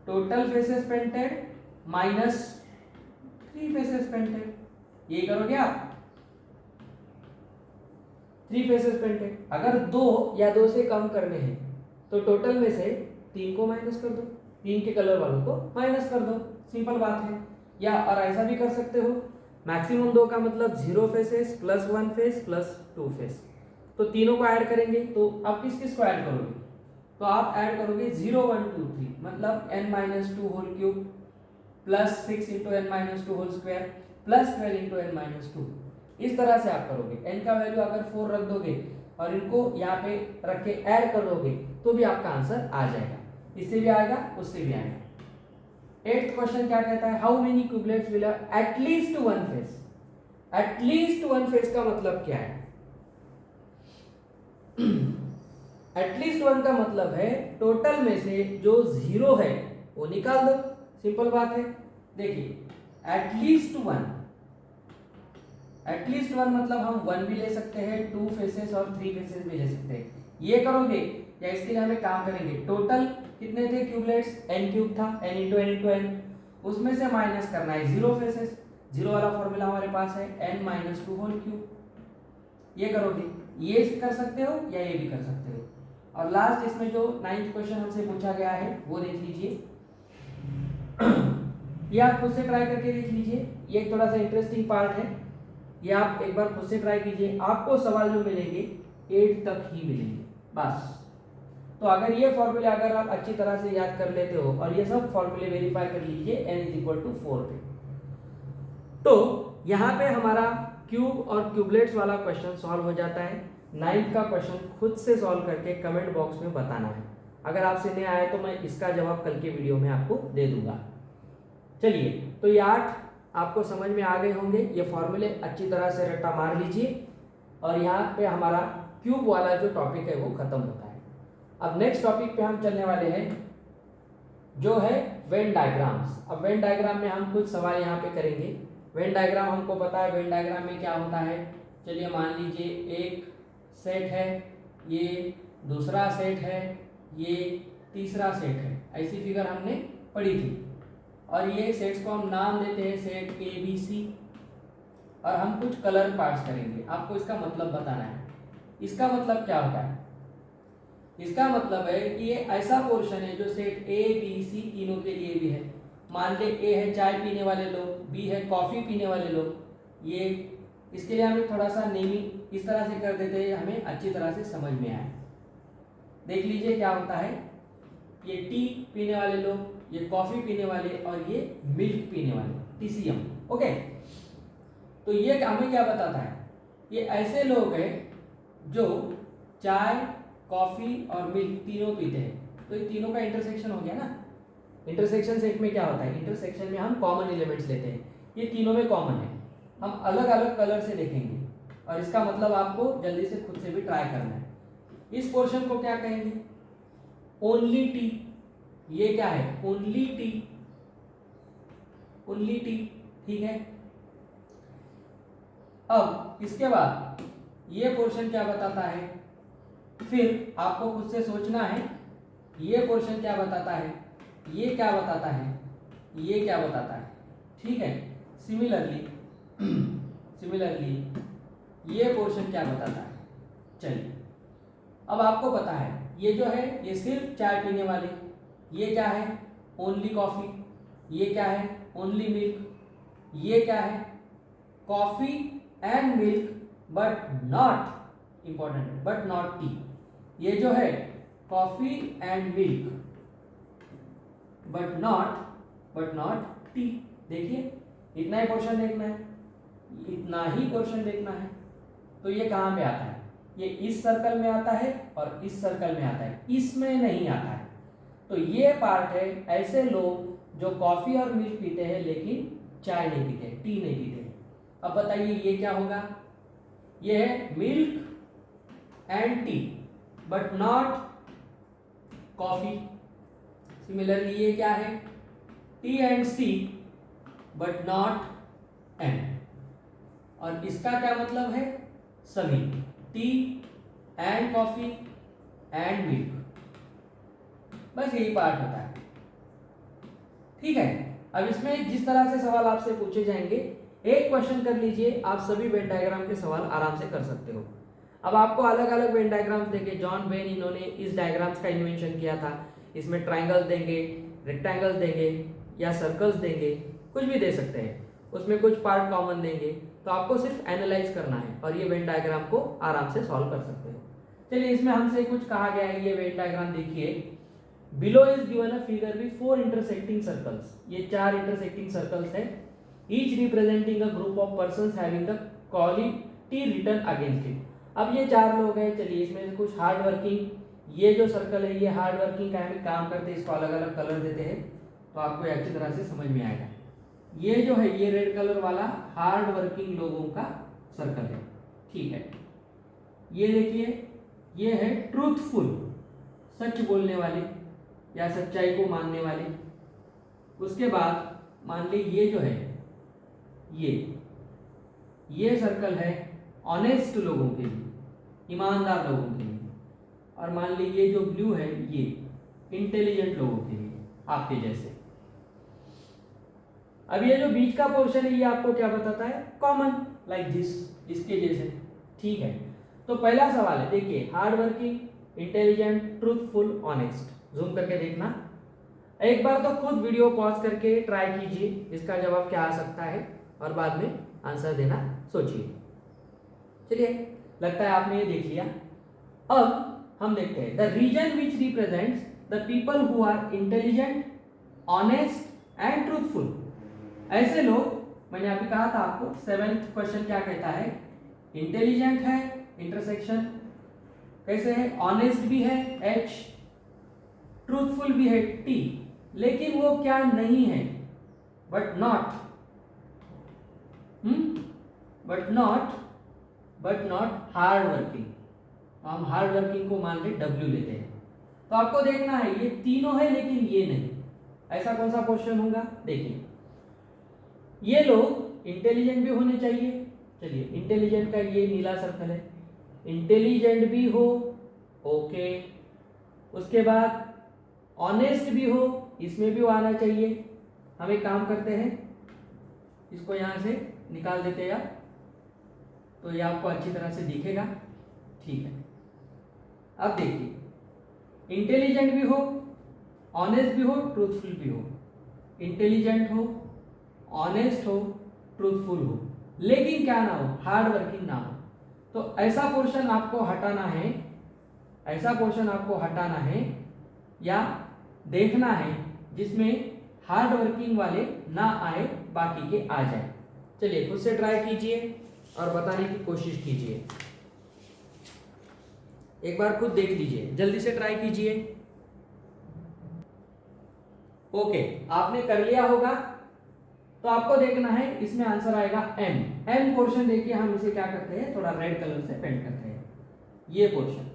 total faces painted minus 3 faces painted, ये करोगे आप 3 फेसेस पेंटेड। अगर 2 या 2 से कम करने हैं तो टोटल में से 3 को माइनस कर दो, 3 के कलर वालों को माइनस कर दो, सिंपल बात है। या और ऐसा भी कर सकते हो, मैक्सिमम 2 का मतलब 0 faces plus 1 face plus 2 face, तो तीनों को ऐड करेंगे। तो आप किस किस को ऐड करोगे, तो आप ऐड करोगे 0 1 2 3 मतलब n minus 2 whole cube plus 6 into n minus 2 whole square plus 12 into n minus 2, इस तरह से आप करोगे। n का वैल्यू अगर 4 रख दोगे और इनको यहाँ पे रख के ऐड कर दोगे तो भी आपका आंसर आ जाएगा, इससे भी आएगा उससे भी आएगा। 8th क्वेश्चन क्या कहता है, how many cubelets will have at least 1 face. At least 1 face का मतलब क्या है, एटलीस्ट 1 का मतलब है टोटल में से जो 0 है वो निकाल दो, सिंपल बात है। देखिए एटलीस्ट वन मतलब हम 1 भी ले सकते हैं, 2 फेसेस और 3 फेसेस भी ले सकते हैं। ये करोगे या इसके लिए हमें काम करेंगे, टोटल कितने थे क्यूबलेट्स, n क्यूब था, n into n into n, उसमें से माइनस करना है 0 फेसेस, 0 वाला फॉर्मूला हमारे पास है n माइनस 2 होल क्यूब। ये करोगे, ये कर सकते हो या ये भी कर सकते हो। और लास्ट इसमें जो 9th क्वेश्चन हमसे पूछा गया है वो देख लीजिए, ये आप खुद से ट्राई करके देख लीजिए, ये थोड़ा सा इंटरेस्टिंग पार्ट है, ये आप एक बार खुद से ट्राई कीजिए, आपको सवाल जो मिलेंगे 8 तक ही मिलेंगे बस। तो अगर ये फॉर्मूले अगर आप अच्छी तरह से याद कर लेते हो और ये सब फॉर्मूले वेरीफाई कर लीजिए n इज इक्वल टू 4 पे, तो यहाँ पे हमारा क्यूब और क्यूबलेट्स वाला क्वेश्चन सॉल्व हो जाता है। 9th का क्वेश्चन खुद से सॉल्व करके कमेंट बॉक्स में बताना है। अगर आपसे नहीं आया तो मैं इसका जवाब कल के वीडियो में आपको दे दूंगा। चलिए, तो ये 8 आपको समझ में आ गए होंगे, ये फॉर्मूले अच्छी तरह से रट्टा मार लीजिए और यहाँ पे हमारा क्यूब वाला जो टॉपिक है वो खत्म होता है। अब नेक्स्ट टॉपिक पे हम चलने वाले हैं जो है वेन डायग्राम्स। अब वेन डायग्राम में हम कुछ सवाल यहाँ पे करेंगे। वेन डायग्राम हमको पता है वेन डायग्राम में क्या होता है। चलिए मान लीजिए एक सेट है, ये दूसरा सेट है, ये तीसरा सेट है, ऐसी फिगर हमने पढ़ी थी और ये सेट्स को हम नाम देते हैं सेट ए बी सी और हम कुछ कलर पार्ट्स करेंगे। आपको इसका मतलब बताना है। इसका मतलब क्या होता है? इसका मतलब है कि ये ऐसा पोर्शन है जो सेट ए बी सी तीनों के लिए भी है। मान ले ए है चाय पीने वाले लोग, बी है कॉफी पीने वाले लोग, ये इसके लिए हमें थोड़ा सा नेमिंग इस तरह से कर देते हैं, हमें अच्छी तरह से समझ में आए। देख लीजिए क्या होता है, ये टी पीने वाले लोग, ये कॉफी पीने वाले और ये मिल्क पीने वाले, टीसीएम। ओके, तो ये हमें क्या बताता है? ये ऐसे लोग हैं जो चाय, कॉफी और मिल्क तीनों पीते हैं। तो ये तीनों का इंटरसेक्शन हो गया ना। इंटरसेक्शन सेट में क्या होता है? इंटरसेक्शन में हम कॉमन एलिमेंट्स लेते हैं, ये तीनों में कॉमन है। हम अलग अलग कलर से देखेंगे और इसका मतलब आपको जल्दी से खुद से भी ट्राई करना है। इस पोर्शन को क्या कहेंगे? Only T. ये क्या है? Only T, only T. ठीक है, अब इसके बाद ये पोर्शन क्या बताता है? फिर आपको खुद से सोचना है ये पोर्शन क्या बताता है, ये क्या बताता है, ये क्या बताता है। ठीक है, सिमिलरली ये पोर्शन क्या बताता है। चलिए, अब आपको पता है ये जो है ये सिर्फ चाय पीने वाले, ये क्या है? Only coffee. ये क्या है? Only milk. ये क्या है? Coffee and milk but not important, but not T. ये जो है coffee and milk but not T. देखिए, इतना ही पोर्शन देखना है, इतना ही पोर्शन देखना है। तो ये कहाँ पे आता है? ये इस सर्कल में आता है और इस सर्कल में आता है, इसमें नहीं आता है। तो ये पार्ट है ऐसे लोग जो कॉफी और मिल्क पीते हैं लेकिन चाय नहीं पीते, टी नहीं पीते। अब बताइए ये क्या होगा? ये है milk and tea but not coffee. Similarly ये क्या है? Tea and C but not and. और इसका क्या मतलब है? सभी, tea and coffee and milk. बस यही पार्ट होता है। ठीक है, अब इसमें जिस तरह से सवाल आपसे पूछे जाएंगे, एक क्वेश्चन कर लीजिए, आप सभी वेन डायग्राम के सवाल आराम से कर सकते हो। अब आपको अलग अलग वेन डायग्राम्स देंगे। जॉन वेन इन्होंने इस डायग्राम्स का इन्वेंशन किया था। इसमें ट्राइंगल्स देंगे, रेक्टेंगल्स देंगे या सर्कल्स देंगे, कुछ भी दे सकते हैं। उसमें कुछ पार्ट कॉमन देंगे, तो आपको सिर्फ एनालाइज करना है और ये वेन डायग्राम को आराम से सॉल्व कर सकते हो। चलिए, इसमें हमसे कुछ कहा गया है, ये वेन डायग्राम देखिए। Below is given a figure with 4 intersecting circles. ये 4 इंटरसेक्टिंग सर्कल्स है, each representing a group of persons having the quality written against it. अब ये 4 लोग हैं। चलिए, इसमें से कुछ हार्ड वर्किंग, ये जो सर्कल है ये हार्ड वर्किंग का काम करते हैं, इसको अलग अलग कलर देते हैं तो आपको अच्छी तरह से समझ में आएगा। ये जो है ये रेड कलर वाला हार्ड वर्किंग लोगों का सर्कल है। ठीक है, ये देखिए ये है ट्रूथफुल, सच बोलने वाले या सच्चाई को मानने वाले। उसके बाद मान ली ये जो है ये सर्कल है ऑनेस्ट लोगों के लिए, ईमानदार लोगों के लिए, और मान लीजिए जो ब्लू है ये इंटेलिजेंट लोगों के लिए, आपके जैसे। अब ये जो बीच का पोर्शन है ये आपको क्या बताता है? कॉमन, लाइक दिस, इसके जैसे। ठीक है, तो पहला सवाल है, देखिए, hard working, intelligent, truthful, honest. Zoom करके देखना, एक बार तो खुद वीडियो पॉज करके ट्राई कीजिए इसका जवाब क्या आ सकता है, और बाद में आंसर देना सोचिए। चलिए, लगता है आपने ये देख लिया। अब हम देखते हैं, the region which represents the people who are intelligent, honest and truthful. ऐसे लोग, मैंने अभी कहा था आपको, 7th क्वेश्चन क्या कहता है? इंटेलिजेंट है, इंटरसेक्शन कैसे है? ऑनेस्ट भी है, H, ट्रूथफुल भी है, T, लेकिन वो क्या नहीं है? But not hard working. हम हार्ड वर्किंग को मान के W लेते हैं। तो आपको देखना है ये तीनों है लेकिन ये नहीं। ऐसा कौन सा क्वेश्चन होगा? देखिए, ये लोग इंटेलिजेंट भी होने चाहिए। चलिए, इंटेलिजेंट का ये नीला सर्कल है, इंटेलिजेंट भी हो, ओके। उसके बाद ऑनेस्ट भी हो, इसमें भी वो आना चाहिए। हम एक काम करते हैं, इसको यहां से निकाल देते हैं, तो ये आपको अच्छी तरह से दिखेगा। ठीक है, अब देखिए, इंटेलिजेंट भी हो, ऑनेस्ट भी हो, ट्रूथफुल भी हो। इंटेलिजेंट हो, ऑनेस्ट हो, ट्रूथफुल हो, लेकिन क्या ना हो? हार्ड वर्किंग ना हो। तो ऐसा पोर्शन आपको हटाना है, ऐसा पोर्शन आपको हटाना है या देखना है जिसमें हार्ड वर्किंग वाले ना आए, बाकी के आ जाए। चलिए, खुद से ट्राई कीजिए और बताने की कोशिश कीजिए। एक बार खुद देख लीजिए, जल्दी से ट्राई कीजिए। ओके, आपने कर लिया होगा, तो आपको देखना है इसमें आंसर आएगा M पोर्शन। देखिए, हम इसे क्या करते हैं, थोड़ा रेड कलर से पेंट करते हैं, ये पोर्शन।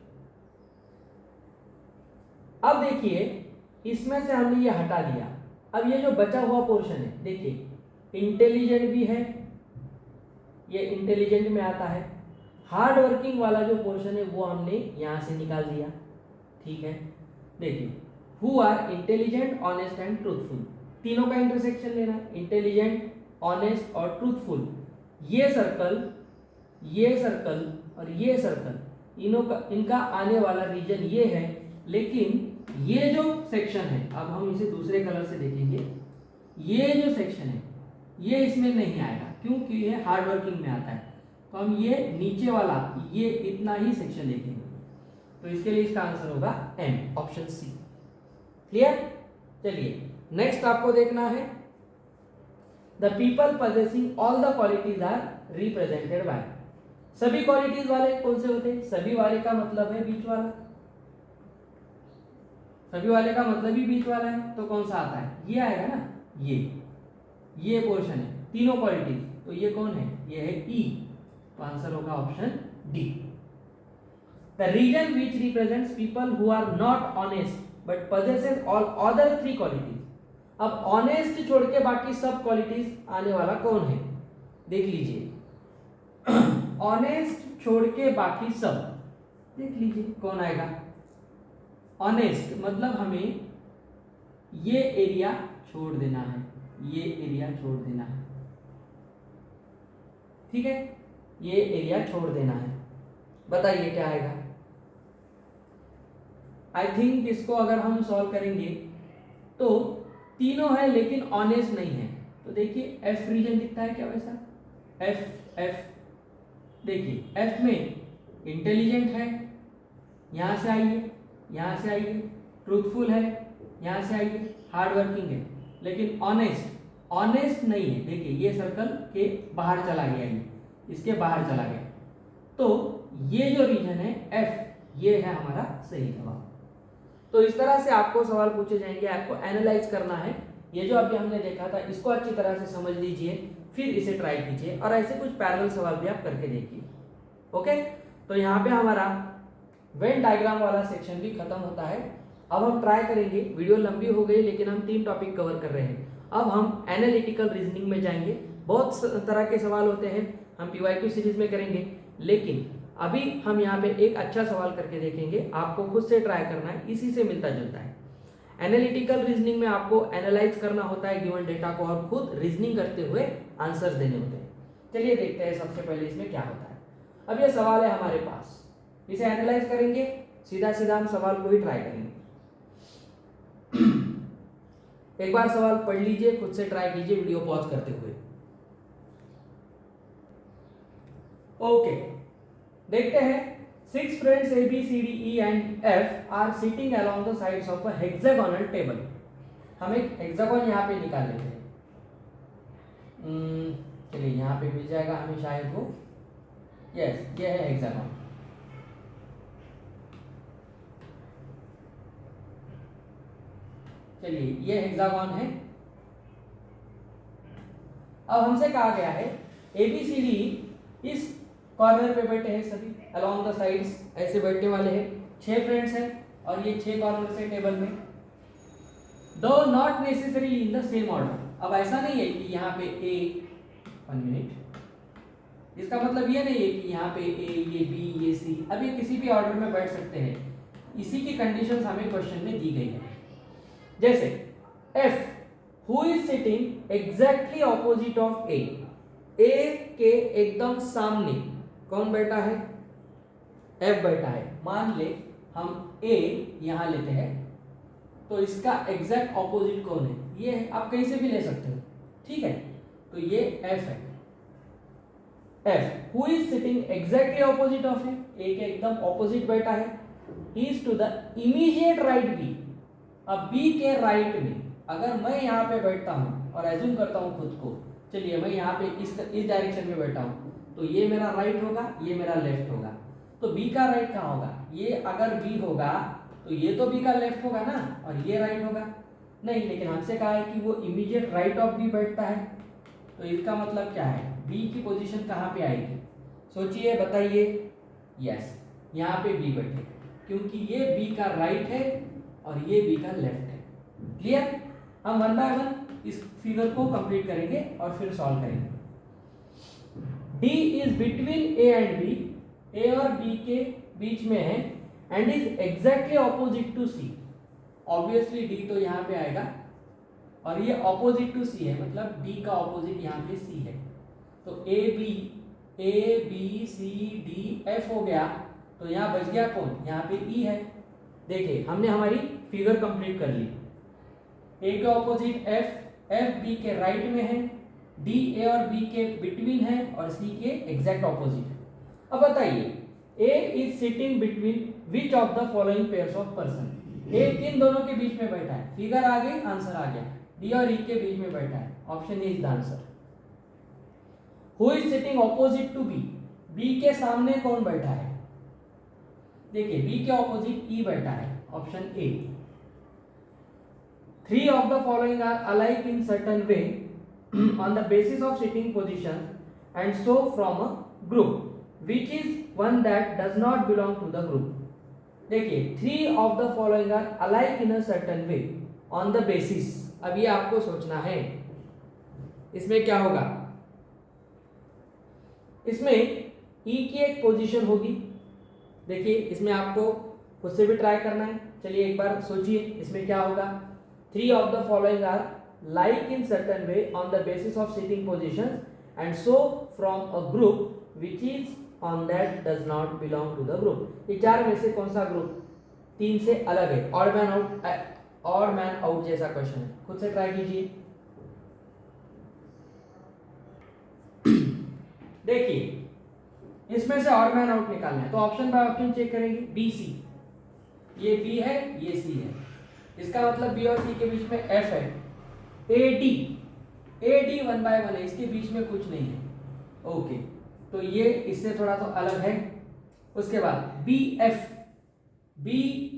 अब देखिए, इसमें से हमने ये हटा दिया। अब ये जो बचा हुआ पोर्शन है, देखिए, इंटेलिजेंट भी है, ये इंटेलिजेंट में आता है। हार्ड वर्किंग वाला जो पोर्शन है वो हमने यहां से निकाल दिया। ठीक है, देखिए, who are intelligent, honest and truthful, तीनों का इंटरसेक्शन लेना है, इंटेलिजेंट, ऑनेस्ट और ट्रूथफुल। ये सर्कल और ये सर्कल, इनका आने वाला रीजन ये है, लेकिन ये जो सेक्शन है, अब हम इसे दूसरे कलर से देखेंगे, ये जो सेक्शन है ये इसमें नहीं आएगा क्योंकि ये हार्ड वर्किंग में आता है। तो हम ये नीचे वाला, ये इतना ही सेक्शन देखेंगे। तो इसके लिए इसका आंसर होगा M, ऑप्शन C। क्लियर? चलिए, नेक्स्ट आपको देखना है, the people possessing all the qualities are represented by. सभी क्वालिटीज वाले कौन से होते हैं? सभी वाले का मतलब है बीच वाला, सभी वाले का मतलब ही बीच वाला है। तो कौन सा आता है? ये आएगा ना, ये पोर्शन है, तीनों क्वालिटीज। तो ये कौन है? ये है E। तो आंसर होगा option D। The region which represents people who are not honest but possesses all other 3 qualities. अब ऑनेस्ट छोड़ के बाकी सब क्वालिटीज आने वाला कौन है? देख लीजिए, ऑनेस्ट छोड़ के बाकी सब देख लीजिए कौन आएगा। ऑनेस्ट मतलब हमें ये एरिया छोड़ देना है, ये एरिया छोड़ देना है। ठीक है, ये एरिया छोड़ देना है। बताइए क्या आएगा? आई थिंक इसको अगर हम सॉल्व करेंगे तो तीनों है लेकिन ऑनेस्ट नहीं है। तो देखिए, F रीजन दिखता है क्या वैसा? F देखिए, F में इंटेलिजेंट है, यहां से आइए, यहां से आइए, ट्रूथफुल है, यहां से आइए, हार्ड वर्किंग है, लेकिन ऑनेस्ट नहीं है। देखिए, ये सर्कल के बाहर चला गया, ये इसके बाहर चला गया। तो ये जो रीजन है F, ये है हमारा सही जवाब। तो इस तरह से आपको सवाल पूछे जाएंगे, आपको एनालाइज करना है। ये जो अभी हमने देखा था इसको अच्छी तरह से समझ लीजिए, फिर इसे ट्राई कीजिए और ऐसे कुछ पैरेलल सवाल भी आप करके देखिए। ओके, तो यहाँ पे हमारा वेन डायग्राम वाला सेक्शन भी खत्म होता है। अब हम ट्राई करेंगे, वीडियो लंबी हो गई लेकिन हम 3 टॉपिक कवर कर रहे हैं। अब हम एनालिटिकल रीजनिंग में जाएंगे, बहुत तरह के सवाल होते हैं, हम PYQ सीरीज में करेंगे, लेकिन अभी हम यहाँ पे एक अच्छा सवाल करके देखेंगे, आपको खुद से ट्राई करना है, इसी से मिलता जुलता है। एनालिटिकल रीजनिंग में आपको एनालाइज करना होता है गिवन डेटा को और खुद रीजनिंग करते हुए आंसर्स देने होते हैं। चलिए देखते हैं सबसे पहले इसमें क्या होता है। अब ये सवाल है हमारे पास, इसे एनालाइज करेंगे, सीधा सीधा हम सवाल को ही ट्राई करेंगे। एक बार सवाल पढ़ लीजिए, खुद से ट्राई कीजिए वीडियो पॉज करते हुए। ओके, देखते हैं। 6 friends A, B, C, D, E and F are sitting along the sides of a hexagonal table. हम एक हेक्सागोन यहाँ पे निकाल लेते हैं। चलिए यहाँ पे मिल जाएगा हमें शायद वो, यस ये है हेक्सागोन। चलिए ये हेक्सागोन है। अब हमसे कहा गया है ABCD इस कॉर्नर पे बैठे हैं सभी, अलोंग द साइड्स ऐसे बैठने वाले हैं। 6 फ्रेंड्स हैं और ये 6 कॉर्नर से टेबल में, दो not necessarily in the same order. अब ऐसा नहीं है कि यहाँ पे A 1 मिनट, इसका मतलब ये नहीं है कि यहाँ पे A, ये B, ये C, अब ये किसी भी ऑर्डर में बैठ सकते हैं। इसी की कंडीशंस हमें क्वेश्चन में दी गई है। जैसे F who is sitting exactly opposite of A, A के एकदम सामने कौन बैठा है? F बैठा है। मान ले हम A यहां लेते हैं, तो इसका एग्जैक्ट ऑपोजिट कौन है? ये है। आप कहीं से भी ले सकते हो, ठीक है। तो ये F है। F who is sitting exactly opposite of A, A के एकदम ऑपोजिट बैठा है। He is to the immediate right B। अब B के राइट में अगर मैं यहाँ पे बैठता हूँ और एज्यूम करता हूँ खुद को, चलिए मैं यहाँ पे इस डायरेक्शन में बैठा हूँ, तो ये मेरा राइट होगा, ये मेरा लेफ्ट होगा। तो B का राइट कहाँ होगा? ये अगर B होगा तो ये तो B का लेफ्ट होगा ना, और ये राइट होगा नहीं। लेकिन हमसे कहा है कि वो इमीडिएट राइट ऑफ B बैठता है, तो इसका मतलब क्या है? B की पोजीशन कहाँ पे आएगी? सोचिए, बताइए। यस, यहाँ पे B बैठे, क्योंकि ये B का राइट है और ये B का लेफ्ट है। क्लियर? हम 1 बाय 1 इस फिगर को कंप्लीट करेंगे और फिर सॉल्व करेंगे। D is between A and B, A और B के बीच में है, and is exactly opposite to C। Obviously D तो यहाँ पे आएगा और ये ऑपोजिट टू C है, मतलब D का ऑपोजिट यहाँ पे C है। तो A B C D F हो गया, तो यहाँ बच गया कौन? यहाँ पे E है। देखिए हमने हमारी फिगर कंप्लीट कर ली। A के ऑपोजिट F B के राइट में है, D A और B के बिटवीन है और C के एग्जैक्ट ऑपोजिट। अब बताइए, A is sitting between which of the following pairs of person? A किन दोनों के बीच में बैठा है? फिगर आ गई, आंसर आ गया। D और E के बीच में बैठा है, option is the answer. Who is sitting opposite to B? B के सामने कौन बैठा है? देखिए B के ऑपोजिट E बैठा है, option A. 3 of the following are alike in certain way on the basis of sitting position and so from a group, which is one that does not belong to the group? देखिए 3 of the following are alike in a certain way on the basis। अब ये आपको सोचना है, इसमें क्या होगा? इसमें E की एक पोजीशन होगी। देखिए इसमें आपको खुद से भी ट्राई करना है। चलिए एक बार सोचिए, इसमें क्या होगा? 3 of the following are like in certain way on the basis of sitting positions and so from a group which is on that does not belong to the group। ये 4 में से कौन सा ग्रुप 3 से अलग है? ऑड मैन आउट जैसा question है, खुद से ट्राई कीजिए। देखिए इसमें से ऑड मैन आउट निकालना है, तो ऑप्शन बाय ऑप्शन चेक करेंगे। B C, ये B है, ये C है, इसका मतलब B और C के बीच में F है। AD 1 बाय 1 है, इसके बीच में कुछ नहीं है। ओके, तो ये इससे थोड़ा तो अलग है। उसके बाद BF, B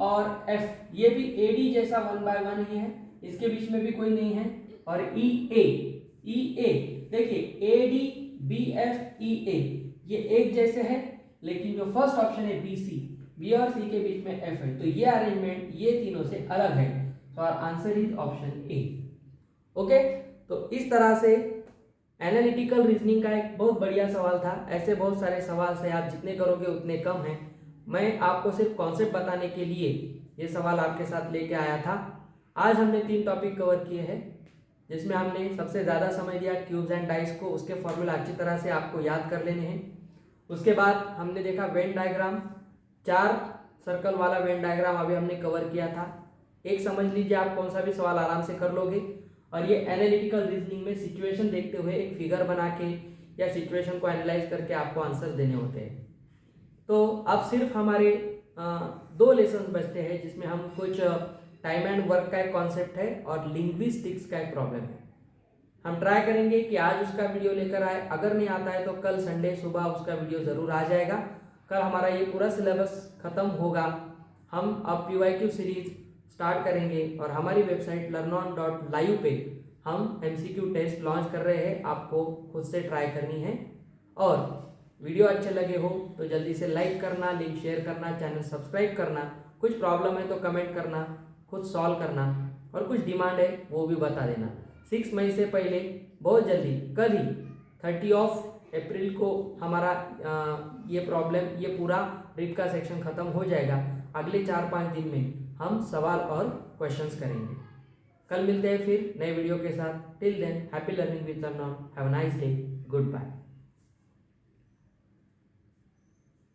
और F, ये भी AD जैसा 1 बाय 1 ही है, इसके बीच में भी कोई नहीं है। और EA देखिए AD BF EA ये एक जैसे है, लेकिन जो फर्स्ट ऑप्शन है BC, B और C के बीच में F है, तो ये अरेंजमेंट ये तीनों से अलग है। तो answer is option A. Okay, तो इस तरह से एनालिटिकल रीजनिंग का एक बहुत बढ़िया सवाल था। ऐसे बहुत सारे सवाल से आप जितने करोगे उतने कम हैं। मैं आपको सिर्फ कॉन्सेप्ट बताने के लिए ये सवाल आपके साथ लेके आया था। आज हमने 3 टॉपिक कवर किए हैं, जिसमें हमने सबसे ज़्यादा समय दिया क्यूब्स एंड डाइस को, उसके फॉर्मूला अच्छी तरह से आपको याद कर लेने हैं। उसके बाद हमने देखा वेन डायग्राम, 4 सर्कल वाला वेन डायग्राम अभी हमने कवर किया था। एक समझ लीजिए, आप कौन सा भी सवाल आराम से कर लोगे। और ये एनालिटिकल रीजनिंग में सिचुएशन देखते हुए एक फिगर बना के या सिचुएशन को एनालाइज करके आपको आंसर देने होते हैं। तो अब सिर्फ हमारे 2 लेसन बचते हैं, जिसमें हम कुछ टाइम एंड वर्क का एक कॉन्सेप्ट है और लिंग्विस्टिक्स का एक प्रॉब्लम है। हम ट्राई करेंगे कि आज उसका वीडियो लेकर आए। अगर नहीं आता है तो कल संडे सुबह उसका वीडियो ज़रूर आ जाएगा। कल हमारा ये पूरा सिलेबस ख़त्म होगा। हम अब PYQ सीरीज स्टार्ट करेंगे और हमारी वेबसाइट learnon.live पे हम MCQ टेस्ट लॉन्च कर रहे हैं। आपको खुद से ट्राई करनी है। और वीडियो अच्छे लगे हो तो जल्दी से लाइक करना, लिंक शेयर करना, चैनल सब्सक्राइब करना। कुछ प्रॉब्लम है तो कमेंट करना, खुद सॉल्व करना, और कुछ डिमांड है वो भी बता देना। 6 मई से पहले बहुत जल्दी, कल ही 30 अप्रैल को हमारा ये पूरा रिट का सेक्शन खत्म हो जाएगा। अगले 4-5 दिन में हम सवाल और क्वेश्चंस करेंगे। कल मिलते हैं फिर नए वीडियो के साथ। Till then, happy learning with learner. Have a nice day. Good bye.